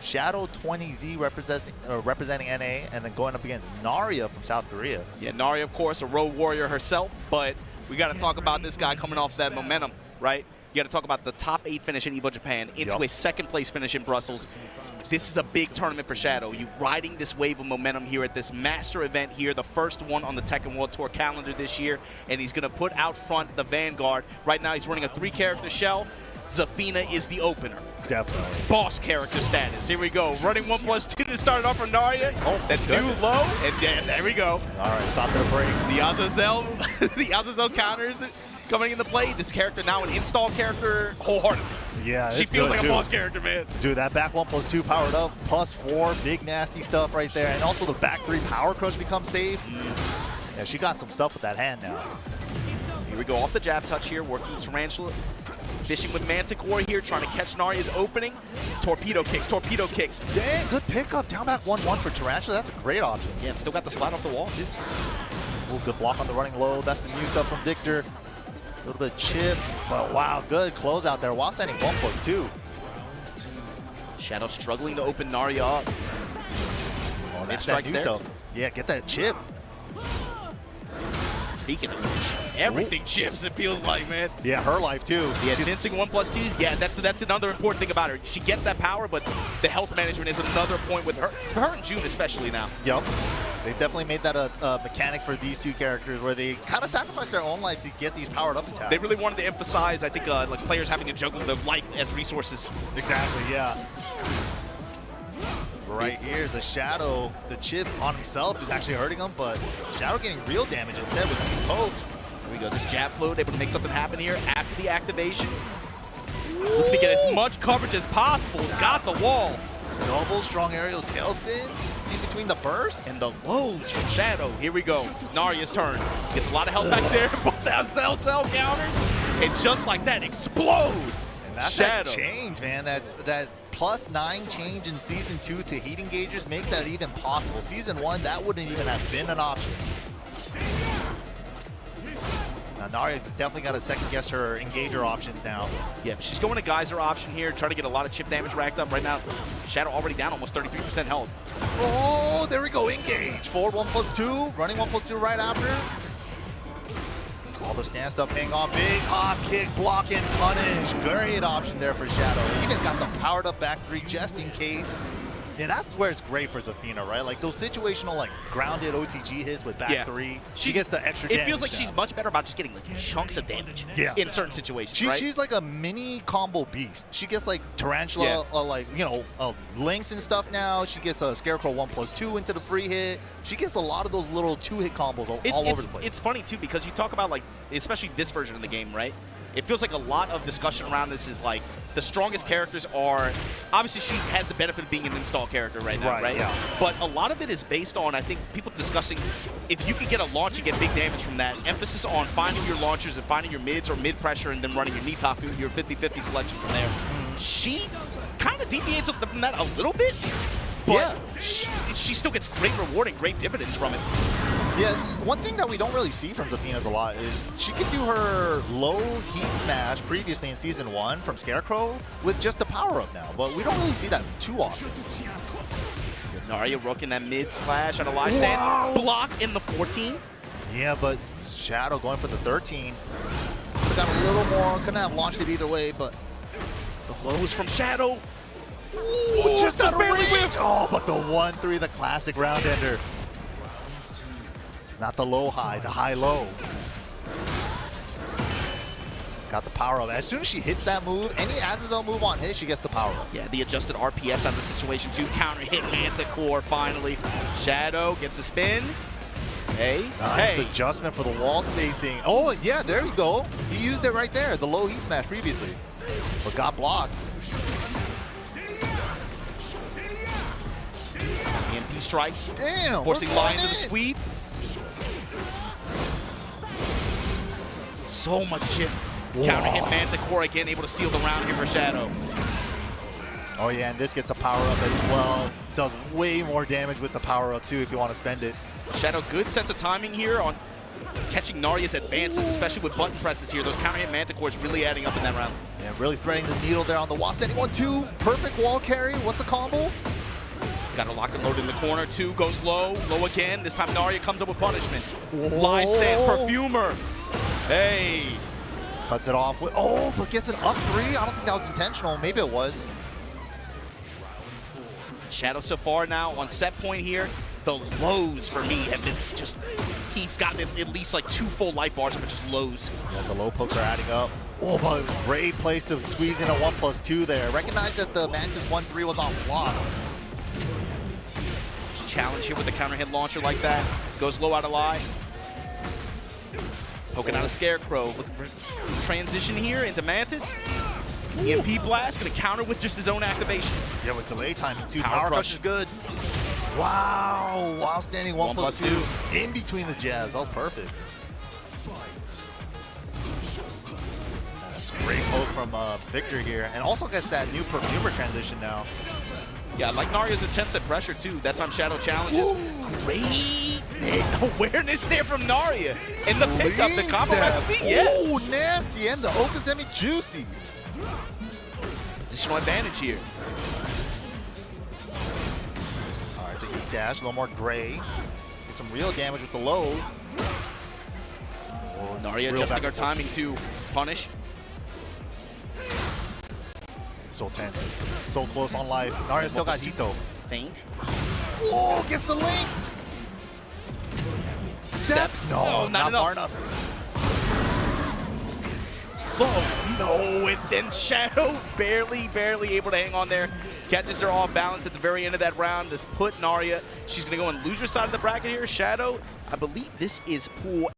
Shadow 20Z representing NA, and then going up against Naria from South Korea. Yeah, Naria, of course, a road warrior herself, but we got to talk about this guy coming off that momentum, right? You got to talk about the top 8 finish in EVO Japan into a 2nd place finish in Brussels. This is a big tournament for Shadow. You riding this wave of momentum here at this master event here, the first one on the Tekken World Tour calendar this year, and he's going to put out front the Vanguard. Right now he's running a 3-character shell. Zafina is the opener. Definitely. Boss character status. Here we go. Running 1+2 to start off for Naria. Oh, that new low, and there we go. All right, stop their brakes. The Azazel counters coming into play. This character now an install character wholeheartedly. Yeah, she feels like a boss character, man. Dude, that back 1+2 powered up, +4, big nasty stuff right there. And also the back 3 power crush becomes safe. Yeah, she got some stuff with that hand now. Here we go, off the jab touch here, working Tarantula. Fishing with Manticore here, trying to catch Naria's opening. Torpedo kicks. Dang, good pickup. Down back 1-1 for Tarantula. That's a great option. Yeah, and still got the slide off the wall, too. Ooh, good block on the running low. That's the new stuff from Victor. A little bit of chip, but wow, good close out there while sending 1+2. Shadow struggling to open Naria up. Oh, that's that new stuff. Yeah, get that chip. Speaking of which, everything chips, it feels like, man. Yeah, her life too. Yeah, distancing 1+2s. Yeah, that's another important thing about her. She gets that power, but the health management is another point with her. For her and June especially now. Yep. They've definitely made that a mechanic for these two characters where they kind of sacrifice their own life to get these powered up attacks. They really wanted to emphasize, I think, like players having to juggle their life as resources. Exactly, yeah. Right here, the Shadow, the chip on himself is actually hurting him, but Shadow getting real damage instead with these pokes. Here we go, this jab float, able to make something happen here after the activation. Looking to get as much coverage as possible. Got the wall. Double strong aerial tailspin in between the bursts. And the lows from Shadow. Here we go, Naria's turn. Gets a lot of health back there, but that cell counters. And just like that, explode. And that's Shadow. That change, man. That's that +9 change in Season 2 to heat engagers makes that even possible. Season 1, that wouldn't even have been an option. Now, Naria definitely got to second guess her engager options now. Yeah, she's going to geyser option here, trying to get a lot of chip damage racked up right now. Shadow already down almost 33% health. Oh, there we go, engage. Forward 1+2, running 1+2 right after. All the stand stuff paying off. Big hop kick, block and punish. Great option there for Shadow. Even got the powered up back 3 just in case. Yeah, that's where it's great for Zafina, right? Like those situational, like grounded OTG hits with back 3. She gets the extra damage. It feels like she's much better about just getting like chunks of damage in certain situations, right? She's like a mini combo beast. She gets like Tarantula, like, you know, links and stuff now. She gets a Scarecrow 1+2 into the free hit. She gets a lot of those little 2-hit combos all over the place. It's funny, too, because you talk about, like, especially this version of the game, right? It feels like a lot of discussion around this is like the strongest characters are, obviously she has the benefit of being an install character right now, right? Yeah. But a lot of it is based on, I think, people discussing if you can get a launch and get big damage from that, emphasis on finding your launchers and finding your mids or mid pressure and then running your Nitaku, your 50-50 selection from there. She kind of deviates from that a little bit, but she still gets great rewarding, great dividends from it. Yeah, one thing that we don't really see from Zafina's a lot is she could do her low heat smash previously in Season 1 from Scarecrow with just the power-up now, but we don't really see that too often. Naria rooking that mid slash on a live stand. Block in the 14. Yeah, but Shadow going for the 13. Could've got a little more, couldn't have launched it either way, but the lows from Shadow. Ooh, just out of range. Oh, but the 1-3, the classic round ender. Not the low-high, the high-low. Got the power up. As soon as she hits that move, any Azazel move on hit, she gets the power up. Yeah, the adjusted RPS out of the situation too. Counter hit Manticore finally. Shadow gets a spin. Hey, nice adjustment for the wall spacing. Oh, yeah, there we go. He used it right there, the low heat smash previously, but got blocked. EMP strikes. Damn. Forcing Lion to the sweep. So much chip. Counter hit Manticore again, able to seal the round here for Shadow. Oh yeah, and this gets a power up as well. Does way more damage with the power up too if you want to spend it. Shadow, good sense of timing here on catching Naria's advances, especially with button presses here. Those counter hit Manticores really adding up in that round. Yeah, Yeah, really threading the needle there on the wall. Standing 1-2. Perfect wall carry. What's the combo? Got to lock and load in the corner. 2 goes low. Low again. This time Naria comes up with punishment. Live stance. Perfumer. Hey. Cuts it off with, oh, but gets it up 3. I don't think that was intentional. Maybe it was. Shadow so far now on set point here. The lows for me have been just, he's gotten at least like 2 full life bars of just lows. Yeah, the low pokes are adding up. Oh, but great place to squeeze in a 1+2 there. Recognize that the Mantis 1-3 was on block. Challenge here with the counter hit launcher like that. Goes low out of lie. Poking out a Scarecrow. Transition here into Mantis. EMP blast, gonna counter with just his own activation. Yeah, with delay timing too. Power Crush is good. Wow, while standing 1+2 in between the jabs. That was perfect. That's a great poke from Victor here. And also gets that new Perfumer transition now. Yeah, I like Naria's attempts at pressure too. That time Shadow challenges. Great awareness there from Naria. And the pickup, the combo recipe, yeah. Oh, nasty. And the Okazemi juicy. Positional advantage here. All right, the E dash, a little more gray. Get some real damage with the lows. Oh, Naria adjusting her timing to punish. So tense. So close on life. Naria still got heat though. Feint. Oh, gets the link. Steps. No, not far enough. Oh, no, and then Shadow barely able to hang on there. Catches her off balance at the very end of that round. This put Naria, she's gonna go and lose her side of the bracket here. Shadow, I believe this is pool